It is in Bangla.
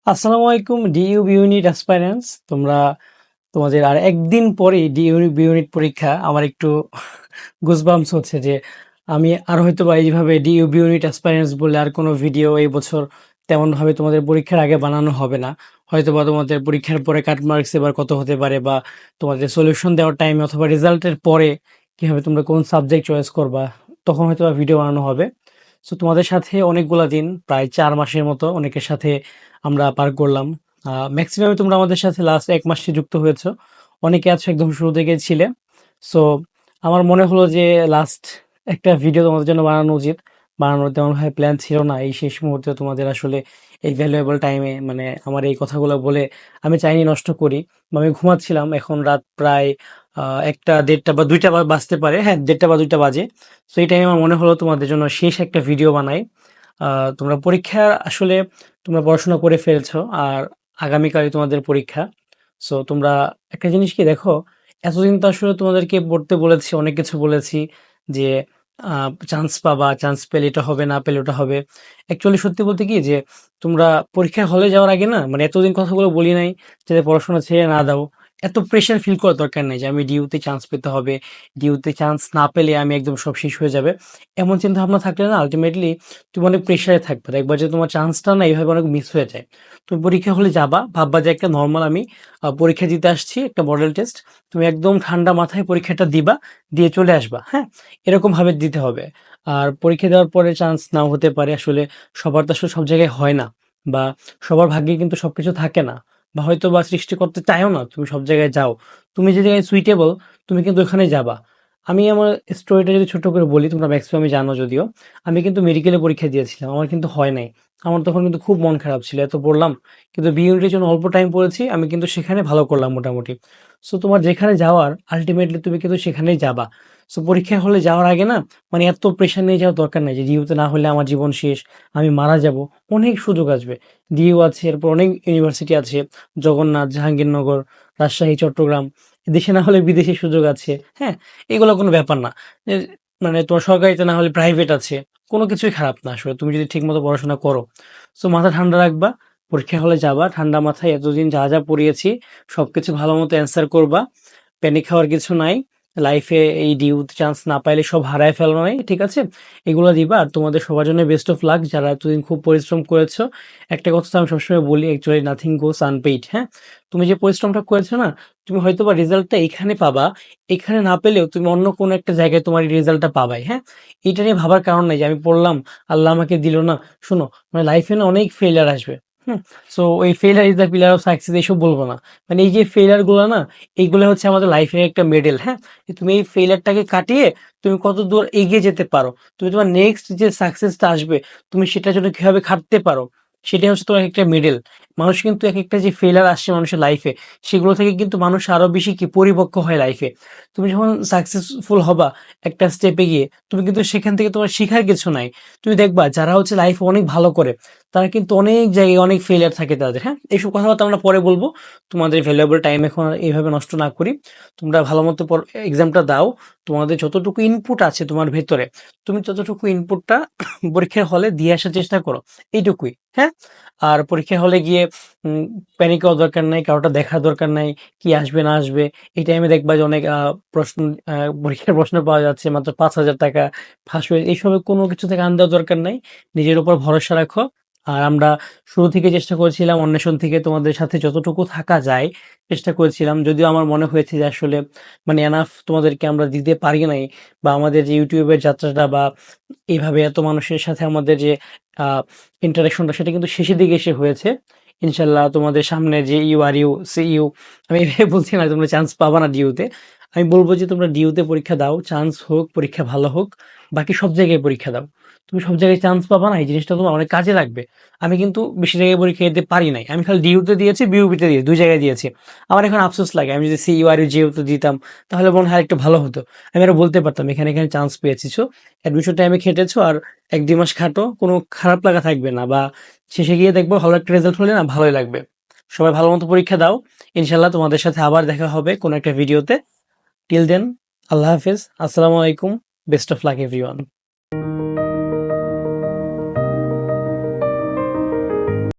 আসসালামু আলাইকুম ডিইউ ইউনিট অ্যাসপাইরেন্টস। তোমাদের আর একদিন পরে ডিইউ ইউনিট পরীক্ষা। আমার একটু গুজবাম্পস হচ্ছে যে আমি আর হয়তো বা এইভাবে ডিইউ ইউনিট অ্যাসপাইরেন্টস বলে আর কোনো ভিডিও এই বছর তেমন ভাবে তোমাদের পরীক্ষার আগে বানানো হবে না। হয়তো বা তোমাদের পরীক্ষার পরে কাট মার্কস এবার কত হতে পারে, বা তোমাদের সলিউশন দেওয়ার টাইমে অথবা রেজাল্টের পরে কিভাবে তোমরা কোন সাবজেক্ট চয়েস করবা, তখন হয়তো বা ভিডিও বানানো হবে। সো তোমাদের সাথে অনেকগুলা দিন, প্রায় ৪ মাসের মতো অনেকের সাথে আমরা পার করলাম। ম্যাক্সিমাম তোমরা আমাদের সাথে লাস্ট ১ মাসে যুক্ত হয়েছো। অনেকে আছো একদম শুরু থেকে ছিলে। সো আমার মনে হলো যে লাস্ট একটা ভিডিও তোমাদের জন্য বানানো উচিত। বানানোর তেমনভাবে প্ল্যান ছিল না। এই শেষ মুহূর্তে তোমাদের আসলে এই ভ্যালুয়েবল টাইমে মানে আমার এই কথাগুলো বলে আমি চাইনি নষ্ট করি। বা আমি ঘুমাচ্ছিলাম। এখন রাত প্রায় ১টা ১:৩০ বা ২টা বাজতে পারে। হ্যাঁ, ১:৩০ বা ২টা বাজে। সো এই টাইমে আমার মনে হলো তোমাদের জন্য শেষ একটা ভিডিও বানাই। তোমরা পরীক্ষা আসলে তোমরা পড়াশোনা করে ফেলছো, আর আগামীকালই তোমাদের পরীক্ষা। সো তোমরা একটা জিনিস কি দেখো, এতদিন তো আসলে তোমাদেরকে পড়তে বলেছি, অনেক কিছু বলেছি যে চান্স পাবা, চান্স পেলে এটা হবে, না পেলে ওটা হবে। অ্যাকচুয়ালি সত্যি বলতে কি যে তোমরা পরীক্ষার হলে যাওয়ার আগে না, মানে এতদিন কথাগুলো বলি নাই যাতে পড়াশোনা ছেড়ে না দাও। এত প্রেশার ফিল করার দরকার নেই যে আমি ডিউতে চান্স পেতে হবে, ডিউতে চান্স না পেলে আমি একদম সব শেষ হয়ে যাবে। এমন চিন্তা ভাবনা থাকলে না আলটিমেটলি তুমি অনেক প্রেশারে থাকবে। দেখবা যে তোমার চান্সটা না এইভাবে অনেক মিস হয়ে যায়। তুমি পরীক্ষা হলে যাবা, ভাববা যে একটা নর্মাল আমি পরীক্ষা দিতে আসছি, একটা মডেল টেস্ট। তুমি একদম ঠান্ডা মাথায় পরীক্ষাটা দিবা, দিয়ে চলে আসবা। হ্যাঁ, এরকম ভাবে দিতে হবে। আর পরীক্ষা দেওয়ার পরে চান্স নাও হতে পারে। আসলে সবার তো আসলে সব জায়গায় হয় না, বা সবার ভাগ্যে কিন্তু সবকিছু থাকে না, বা হয়তো বা সৃষ্টি করতে চায়ও না তুমি সব জায়গায় যাও। তুমি যে জায়গায় সুইটেবল তুমি কিন্তু ওখানে যাবা। আমি আমার স্টোরিটা যদি ছোট করে বলি, তোমরা ম্যাক্সিমামই জানো যদিও। আমি কিন্তু মেডিকেলে পরীক্ষা দিয়েছিলাম, আমার কিন্তু হয় নাই। আমার তখন কিন্তু খুব মন খারাপ ছিল, এত পড়লাম কিন্তু বি ইউনিটের জন্য অল্প টাইম পড়েছি, আমি কিন্তু সেখানে ভালো করলাম মোটামুটি। সো তোমার যেখানে যাওয়ার আলটিমেটলি তুমি কিন্তু সেখানেই যাবা। সো পরীক্ষা হলে যাওয়ার আগে না, মানে এত প্রেশার নিয়ে যাওয়ার দরকার নাই যে ডিউতে না হলে আমার জীবন শেষ, আমি মারা যাব। অনেক সুযোগ আসবে। ডিইউ আছে, এরপর অনেক ইউনিভার্সিটি আছে, জগন্নাথ, জাহাঙ্গীরনগর, রাজশাহী, চট্টগ্রাম। দেশে না হলে বিদেশে সুযোগ আছে। হ্যাঁ, এগুলো কোনো ব্যাপার না। এ মানে তোমার সরকারিতে না হলে প্রাইভেট আছে। কোনো কিছুই খারাপ না আসলে, তুমি যদি ঠিকমতো পড়াশোনা করো। সো মাথা ঠান্ডা রাখবা, পরীক্ষা হলে যাবা ঠান্ডা মাথায়, এতদিন যা, যা পড়িয়েছি সবকিছু ভালোমতো অ্যান্সার করবা। প্যানিক খাওয়ার কিছু নাই। লাইফে এই ডিউ চান্স না পাইলে সব হারায় ফেলো নাই, ঠিক আছে? এগুলো দিবা। আর তোমাদের সবার জন্য বেস্ট অফ লাক, যারা এতদিন খুব পরিশ্রম করেছো। একটা কথা তো আমি সবসময় বলি, অ্যাকচুয়ালি নাথিং গোস আনপেইড। হ্যাঁ? তুমি যে পরিশ্রমটা করেছো না, তুমি হয়তোবা রেজাল্টটা এখানে পাবা। এখানে না পেলেও তুমি অন্য কোনো একটা জায়গায় তোমার এই রেজাল্টটা পাবাই। হ্যাঁ? এটা নিয়ে ভাবার কারণ নাই যে আমি পড়লাম, আল্লাহ আমাকে দিল না। শোনো, মানে লাইফে না অনেক ফেইলিয়ার আসবে। হুম? সো ওই failure is the pillar of success এসব বলবো না। মানে এই যে ফেইলিয়ার গুলো না, এইগুলো হচ্ছে আমাদের লাইফের একটা মেডেল। হ্যাঁ? যে তুমি এই ফেইলিয়ারটাকে কাটিয়ে তুমি কত দূর এগিয়ে যেতে পারো। তুমি তোমার নেক্সট যে সাকসেসটা আসবে, তুমি সেটার জন্য কিভাবে খাটতে পারো, সেটাই হচ্ছে তোমার একটা মেডেল। মানুষ কিন্তু একেকটা যে ফেইলিয়ার আসছে মানুষের লাইফে, সেগুলো থেকে কিন্তু মানুষ আরো বেশি কি পরিপক্ক হয় লাইফে। তুমি যখন সাকসেসফুল হবা একটা স্টেপে গিয়ে, তুমি কিন্তু সেখান থেকে তোমার শিখার কিছু নাই। তুমি দেখবা যারা হচ্ছে লাইফে অনেক ভালো করে, তারা কিন্তু অনেক জায়গায় অনেক ফেইলিয়ার থাকে তাদের। হ্যাঁ? এইসব কথাবার্তা আমরা পরে বলবো। তোমাদের ভ্যালুয়েবল টাইম এখন আর এইভাবে নষ্ট না করি। তোমরা ভালোমতো এক্সামটা দাও। তোমাদের যতটুকু ইনপুট আছে তোমার ভেতরে, তুমি ততটুকু ইনপুটটা পরীক্ষার হলে দিয়ে আসার চেষ্টা করো। এইটুকুই। হ্যাঁ? আর পরীক্ষার হলে গিয়ে প্যানিক হওয়ার দরকার নাই, কারোটা দেখার দরকার নাই কি আসবে না আসবে। এই টাইমে দেখবা যে অনেক প্রশ্ন, পরীক্ষার প্রশ্ন পাওয়া যাচ্ছে মাত্র ৫,০০০ টাকা, ফাঁস হয়ে এইসবে কোনো কিছু থেকে আন্দাজ দরকার নাই। নিজের উপর ভরসা রাখো। আর আমরা শুরু থেকে চেষ্টা করেছিলাম অন্বেষণ থেকে তোমাদের সাথে যতটুকু থাকা যায় চেষ্টা করেছিলাম। যদিও আমার মনে হয়েছে যে আসলে মানে এনাফ তোমাদেরকে আমরা দিতে পারি নাই, বা আমাদের যে ইউটিউবের যাত্রাটা বা এইভাবে এত মানুষের সাথে আমাদের যে ইন্টারাকশনটা, সেটা কিন্তু শেষের দিকে এসে হয়েছে। ইনশাল্লাহ তোমাদের সামনে যে you are you see you, আমি এভাবে বলছি না তোমরা চান্স পাবা না ডিউতে। আমি বলবো যে তোমরা ডিউতে পরীক্ষা দাও, চান্স হোক, পরীক্ষা ভালো হোক, বাকি সব জায়গায় পরীক্ষা দাও। তুমি সব জায়গায় চান্স পাবা না, এই জিনিসটা তোমার অনেক কাজে লাগবে। আমি কিন্তু বেশি জায়গায় পরীক্ষা দিতে পারি নাই, আমি খালি ডিউতে দিয়েছি, বিউবিতে দিয়েছি, দুই জায়গায় দিয়েছি। আমার এখন আফসোস লাগে, আমি যদি সি ইউ আর ইউ যেহেতু দিতাম, তাহলে মনে হয় একটু ভালো হতো। আমি আরো বলতে পারতাম এখানে এখানে চান্স পেয়েছি। অ্যাডমিশন টাইমে খেটেছো, আর ১-২ মাস খাটো, কোনো খারাপ লাগা থাকবে না, বা শেষে গিয়ে দেখবো ভালো একটা রেজাল্ট হলে না ভালোই লাগবে। সবাই ভালো মতো পরীক্ষা দাও। ইনশাল্লাহ তোমাদের সাথে আবার দেখা হবে কোনো একটা ভিডিওতে। টিল দেন, আল্লাহ হাফেজ, আসসালামু আলাইকুম, বেস্ট অফ লাক এভরিওয়ান।